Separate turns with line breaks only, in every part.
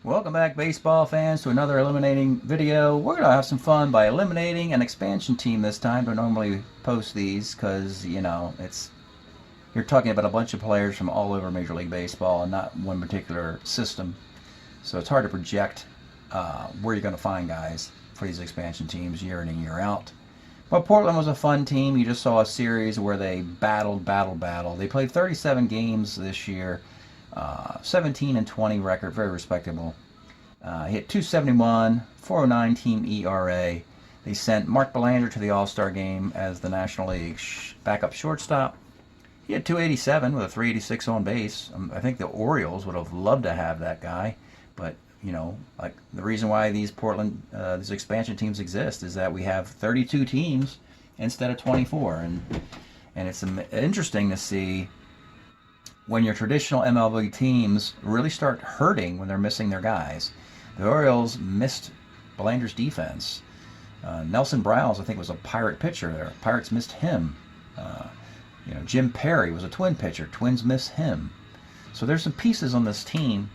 Welcome back, baseball fans, to another eliminating video. We're going to have some fun by eliminating an expansion team this time. Don't normally post these because, you're talking about a bunch of players from all over Major League Baseball and not one particular system. So it's hard to project where you're going to find guys for these expansion teams year in and year out. But Portland was a fun team. You just saw a series where they battled. They played 37 games this year. 17-20 record, very respectable. Hit 271, 409 team ERA. They sent Mark Belanger to the All-Star game as the National League backup shortstop. He had 287 with a 386 on base. I think the Orioles would have loved to have that guy, but like the reason why these these expansion teams exist is that we have 32 teams instead of 24, and it's interesting to see when your traditional MLB teams really start hurting when they're missing their guys. The Orioles missed Belanger's defense. Nelson Browse, I think, was a Pirate pitcher there. Pirates missed him. Jim Perry was a Twin pitcher. Twins miss him. So there's some pieces on this team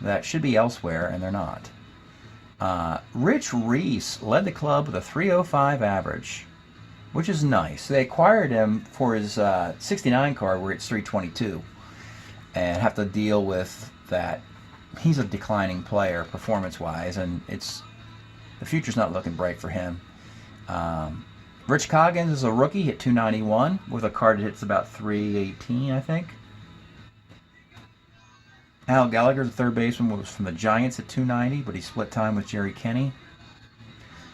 that should be elsewhere, and they're not. Rich Reese led the club with a 305 average, which is nice. They acquired him for his 69 card where it's 322. And have to deal with that. He's a declining player performance-wise, and the future's not looking bright for him. Rich Coggins is a rookie, hit 291 with a card that hits about 318, I think. Al Gallagher, the third baseman, was from the Giants at 290, but he split time with Jerry Kenny.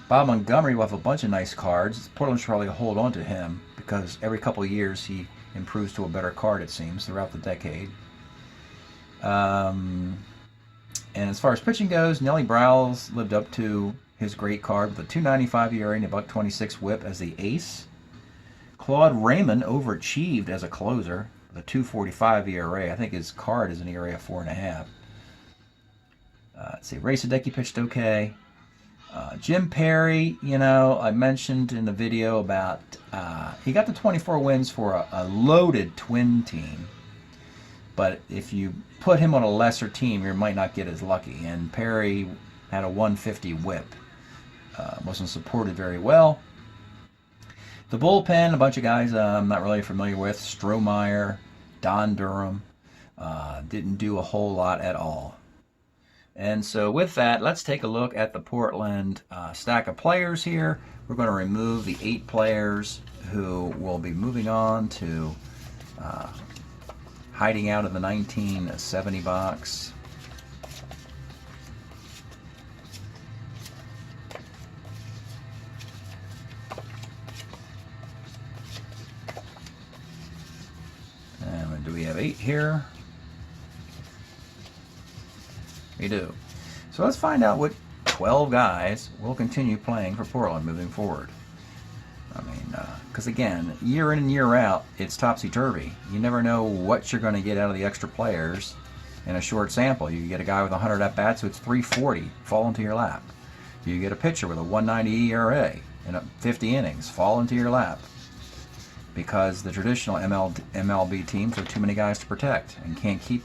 Bob Montgomery will have a bunch of nice cards. Portland should probably hold on to him because every couple of years he improves to a better card, it seems, throughout the decade. And as far as pitching goes, Nelly Browse lived up to his great card with a 295 ERA and a .126 WHIP as the ace. Claude Raymond overachieved as a closer with a 245 ERA. I think his card is an ERA of 4.5. Let's see, Reese pitched okay. Jim Perry, I mentioned in the video about he got the 24 wins for a loaded Twin team. But if you put him on a lesser team, you might not get as lucky. And Perry had a 150 whip. Wasn't supported very well. The bullpen, a bunch of guys I'm not really familiar with. Strohmeyer, Don Durham. Didn't do a whole lot at all. And so with that, let's take a look at the Portland stack of players here. We're going to remove the 8 players who will be moving on to hiding out in the 1970 box. And do we have 8 here? We do. So let's find out what 12 guys will continue playing for Portland moving forward. Because again, year in and year out, it's topsy-turvy. You never know what you're going to get out of the extra players in a short sample. You get a guy with 100 at-bats who it's 340, fall into your lap. You get a pitcher with a 190 ERA in 50 innings, fall into your lap. Because the traditional MLB teams are too many guys to protect and can't keep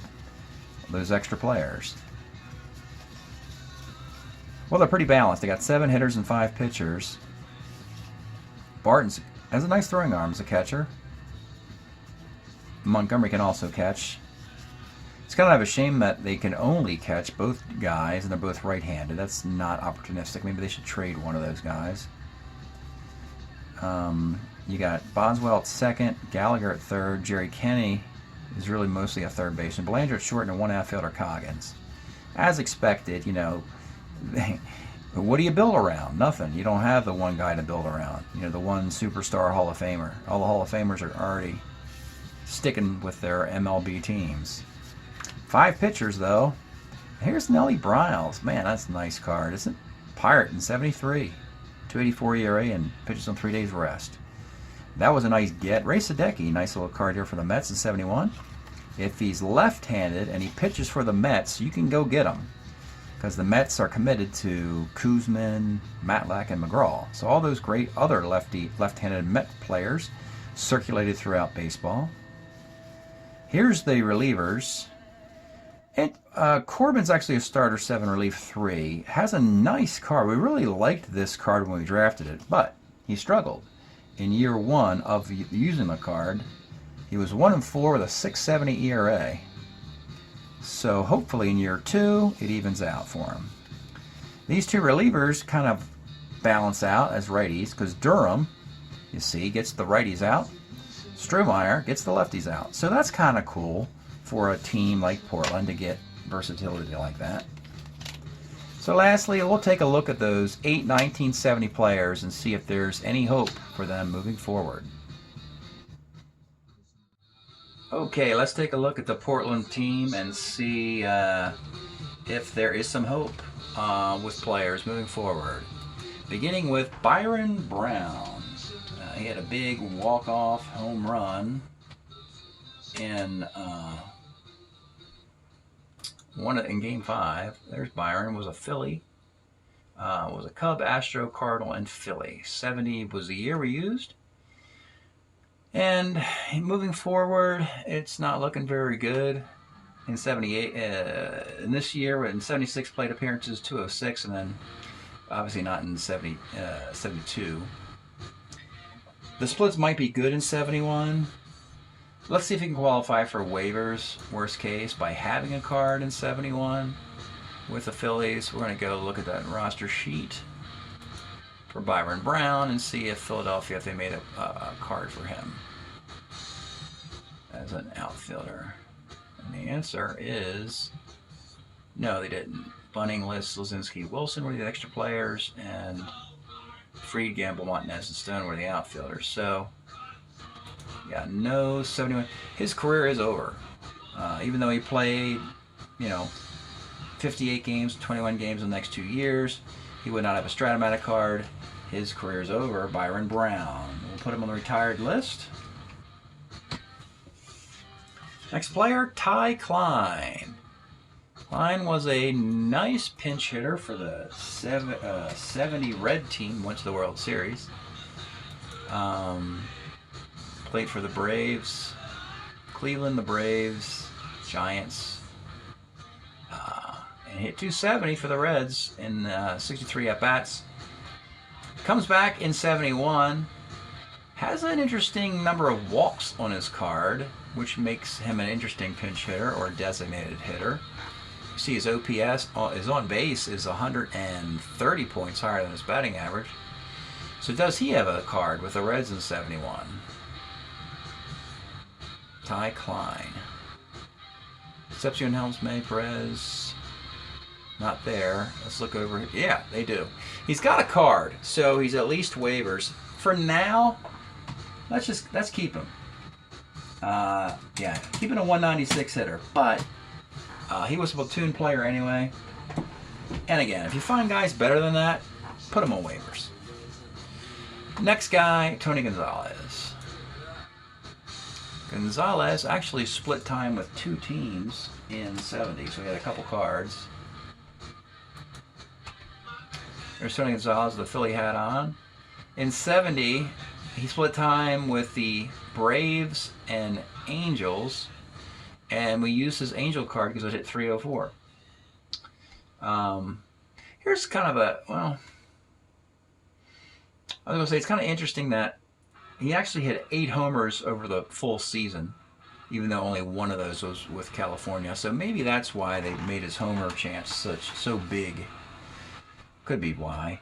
those extra players. Well, they're pretty balanced. They got 7 hitters and 5 pitchers. Barton has a nice throwing arm as a catcher. Montgomery can also catch. It's kind of a shame that they can only catch both guys, and they're both right-handed. That's not opportunistic. Maybe they should trade one of those guys. You got Boswell at second, Gallagher at third, Jerry Kenny is really mostly a third baseman. Belanger at short, and a 1 outfielder, Coggins. As expected, what do you build around? Nothing. You don't have the one guy to build around. The one superstar Hall of Famer. All the Hall of Famers are already sticking with their MLB teams. 5 pitchers, though. Here's Nelly Browse. Man, that's a nice card, isn't it? Pirate in 73. 284 ERA and pitches on 3 days rest. That was a nice get. Reese, nice little card here for the Mets in 71. If he's left-handed and he pitches for the Mets, you can go get him. Because the Mets are committed to Kuzman, Matlack, and McGraw. So all those great other left-handed Met players circulated throughout baseball. Here's the relievers. Corbin's actually a starter 7, relief 3. Has a nice card. We really liked this card when we drafted it, but he struggled. In year 1 of using the card, he was 1-4 with a 6.70 ERA. So hopefully in year 2, it evens out for him. These two relievers kind of balance out as righties because Durham, you see, gets the righties out. Strohmeyer gets the lefties out. So that's kind of cool for a team like Portland to get versatility like that. So lastly, we'll take a look at those 8 1970 players and see if there's any hope for them moving forward. Okay, let's take a look at the Portland team and see if there is some hope with players moving forward. Beginning with Byron Brown. He had a big walk-off home run in Game 5. There's Byron. Was a Philly. Was a Cub, Astro, Cardinal, and Philly. 70 was the year we used. And moving forward, it's not looking very good. In 78, in this year, in 76 plate appearances, 206, and then obviously not in 72. The splits might be good in 71. Let's see if he can qualify for waivers, worst case, by having a card in 71 with the Phillies. We're going to go look at that roster sheet for Byron Brown and see if Philadelphia, if they made a card for him as an outfielder. And the answer is no, they didn't. Bunning, List, Lazinski, Wilson were the extra players, and Fried, Gamble, Montanez, and Stone were the outfielders. So, yeah, no 71. His career is over. Even though he played, 58 games, 21 games in the next 2 years, he would not have a Strat-O-Matic card. His career is over. Byron Brown. We'll put him on the retired list. Next player, Klein. Klein was a nice pinch hitter for the 70 Red team, went to the World Series. Played for the Braves, Cleveland, the Braves, Giants, and hit 270 for the Reds in 63 at-bats. Comes back in 71, has an interesting number of walks on his card, which makes him an interesting pinch hitter or designated hitter. You see his OPS, his on base is 130 points higher than his batting average. So does he have a card with the Reds in 71? Klein. Concepcion, Helms, May, Perez, not there. Let's look over. Yeah, they do. He's got a card, so he's at least waivers. For now, let's keep him. Yeah, keep him a 196 hitter, but he was a platoon player anyway. And again, if you find guys better than that, put them on waivers. Next guy, Tony Gonzalez. Gonzalez actually split time with 2 teams in 70, so he had a couple cards. There's Tony Gonzalez, the Philly hat on. In 70, he split time with the Braves and Angels, and we used his Angel card because it hit 304. Here's kind of a, well, I was going to say it's kind of interesting that he actually hit 8 homers over the full season, even though only one of those was with California. So maybe that's why they made his homer chance so big. Could be why.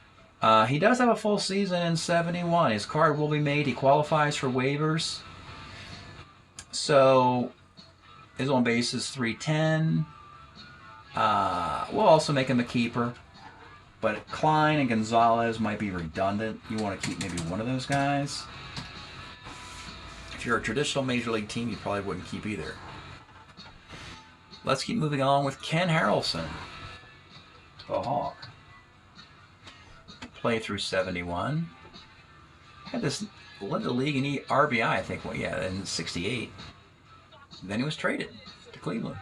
He does have a full season in 71. His card will be made. He qualifies for waivers. So his on base is 310. We'll also make him a keeper. But Klein and Gonzalez might be redundant. You want to keep maybe one of those guys. If you're a traditional Major League team, you probably wouldn't keep either. Let's keep moving on with Ken Harrelson, the Hawk. Played through 71. Had this, led the league in RBI, I think, well, yeah, in 68. Then he was traded to Cleveland.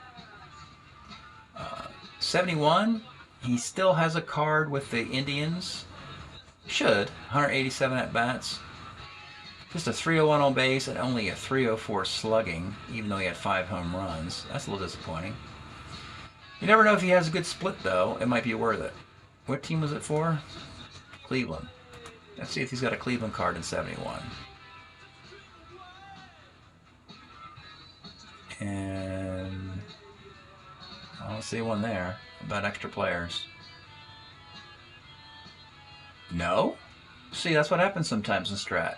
71, he still has a card with the Indians. Should. 187 at-bats. Just a 301 on base and only a 304 slugging, even though he had 5 home runs. That's a little disappointing. You never know if he has a good split, though. It might be worth it. What team was it for? Cleveland. Let's see if he's got a Cleveland card in 71. And I don't see one there about extra players. No? See, that's what happens sometimes in Strat.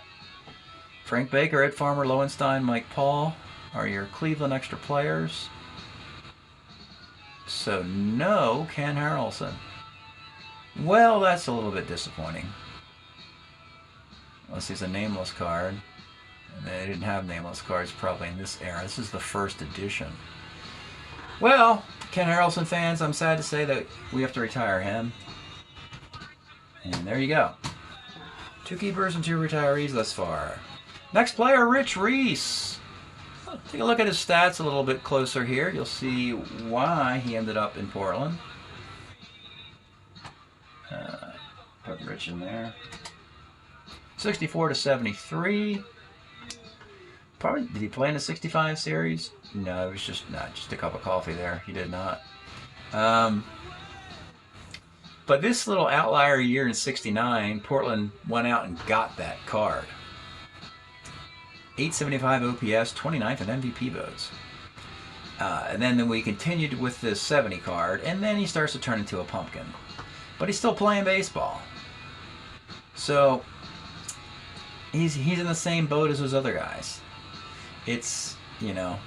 Frank Baker, Ed Farmer, Lowenstein, Mike Paul are your Cleveland extra players. So no Ken Harrelson. Well, that's a little bit disappointing. Unless he's a nameless card. And they didn't have nameless cards probably in this era. This is the first edition. Well, Ken Harrelson fans, I'm sad to say that we have to retire him. And there you go. 2 keepers and 2 retirees thus far. Next player, Rich Reese. Take a look at his stats a little bit closer here. You'll see why he ended up in Portland. Put Rich in there. 64 to 73. Probably, did he play in the 65 series? No, it was just a cup of coffee there. He did not. But this little outlier year in 69, Portland went out and got that card. 875 OPS, 29th in MVP votes. And then we continued with this 70 card, and then he starts to turn into a pumpkin. But he's still playing baseball. So he's in the same boat as those other guys. It's, you know,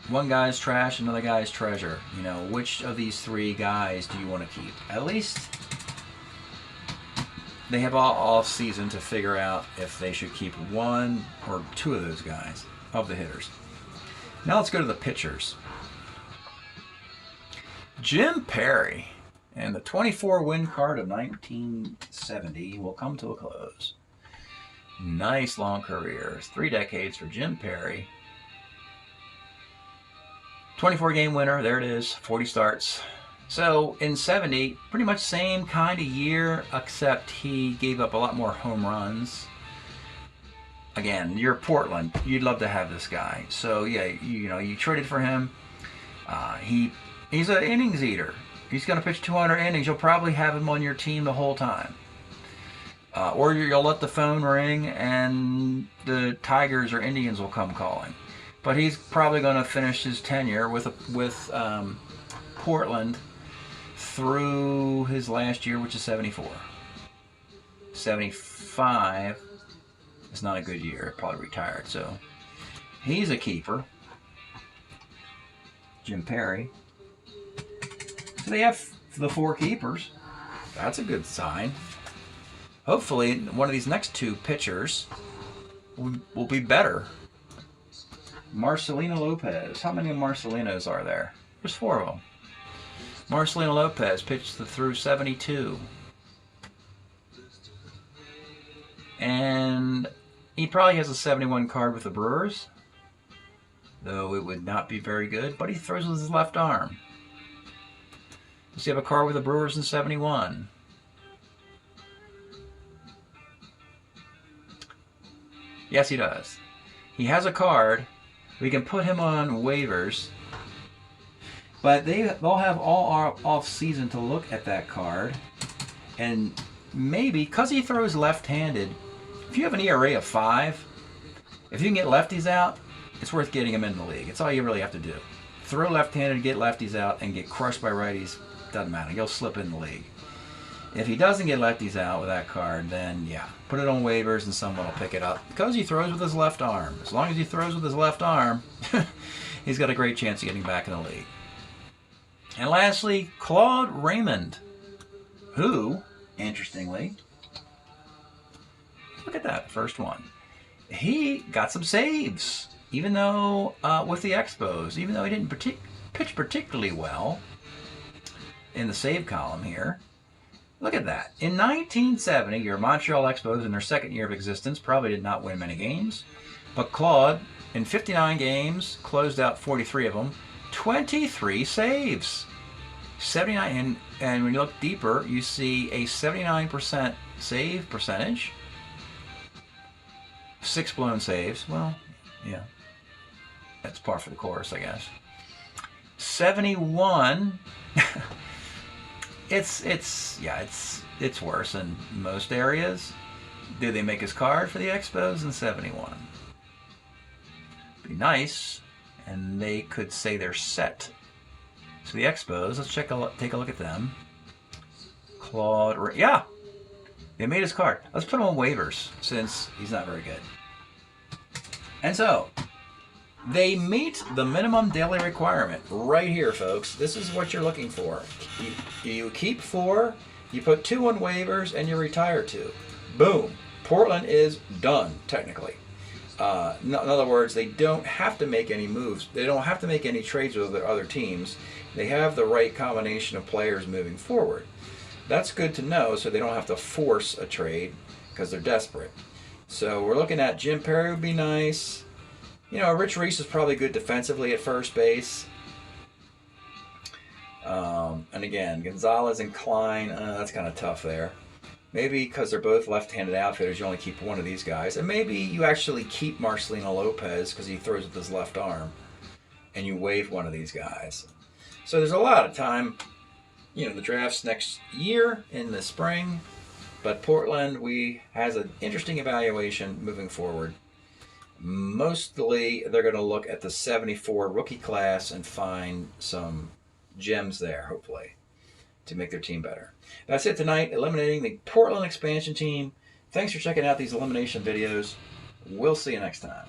one guy's trash, another guy's treasure. You know, which of these 3 guys do you want to keep? At least they have all off season to figure out if they should keep 1 or 2 of those guys, of the hitters. Now let's go to the pitchers. Jim Perry and the 24-win card of 1970 will come to a close. Nice long career. 3 decades for Jim Perry. 24-game winner, there it is, 40 starts. So in 70, pretty much same kind of year, except he gave up a lot more home runs. Again, you're Portland, you'd love to have this guy. So yeah, you traded for him. He's an innings eater. He's going to pitch 200 innings. You'll probably have him on your team the whole time. Or you'll let the phone ring and the Tigers or Indians will come calling. But he's probably going to finish his tenure with Portland through his last year, which is 74. 75 is not a good year. Probably retired. So he's a keeper. Jim Perry. So they have the 4 keepers. That's a good sign. Hopefully, one of these next 2 pitchers will be better. Marcelo Lopez. How many Marcelinos are there? There's 4 of them. Marcelo Lopez pitched through 72. And he probably has a 71 card with the Brewers. Though it would not be very good. But he throws with his left arm. Does he have a card with the Brewers in 71? Yes, he does. He has a card. We can put him on waivers. But they'll have all off season to look at that card. And maybe, because he throws left-handed, if you have an ERA of 5, if you can get lefties out, it's worth getting him in the league. It's all you really have to do. Throw left-handed, get lefties out, and get crushed by righties. Doesn't matter. He'll slip in the league. If he doesn't get lefties out with that card, then yeah, put it on waivers and someone will pick it up. Because he throws with his left arm. As long as he throws with his left arm, he's got a great chance of getting back in the league. And lastly, Claude Raymond, who, interestingly, look at that first one. He got some saves, even though with the Expos, even though he didn't pitch particularly well in the save column here. Look at that. In 1970, your Montreal Expos, in their second year of existence, probably did not win many games. But Claude, in 59 games, closed out 43 of them, 23 saves. 79, and when you look deeper, you see a 79% save percentage. 6 blown saves. Well, yeah. That's par for the course, I guess. 71. It's worse in most areas. Do they make his card for the Expos in 71? Be nice, and they could say they're set. So the Expos, let's take a look at them. Claude, yeah, they made his card. Let's put him on waivers since he's not very good. And so they meet the minimum daily requirement right here, folks. This is what you're looking for. You keep 4, you put 2 on waivers, and you retire 2. Boom. Portland is done, technically. In other words, they don't have to make any moves. They don't have to make any trades with other teams. They have the right combination of players moving forward. That's good to know, so they don't have to force a trade because they're desperate. So we're looking at Jim Perry would be nice. You know, Rich Reese is probably good defensively at first base. And again, Gonzalez and Klein, that's kind of tough there. Maybe because they're both left-handed outfitters, you only keep one of these guys. And maybe you actually keep Marcelo Lopez because he throws with his left arm. And you waive one of these guys. So there's a lot of time. You know, the draft's next year in the spring. But Portland, has an interesting evaluation moving forward. Mostly, they're going to look at the 74 rookie class and find some gems there, hopefully, to make their team better. That's it tonight, eliminating the Portland expansion team. Thanks for checking out these elimination videos. We'll see you next time.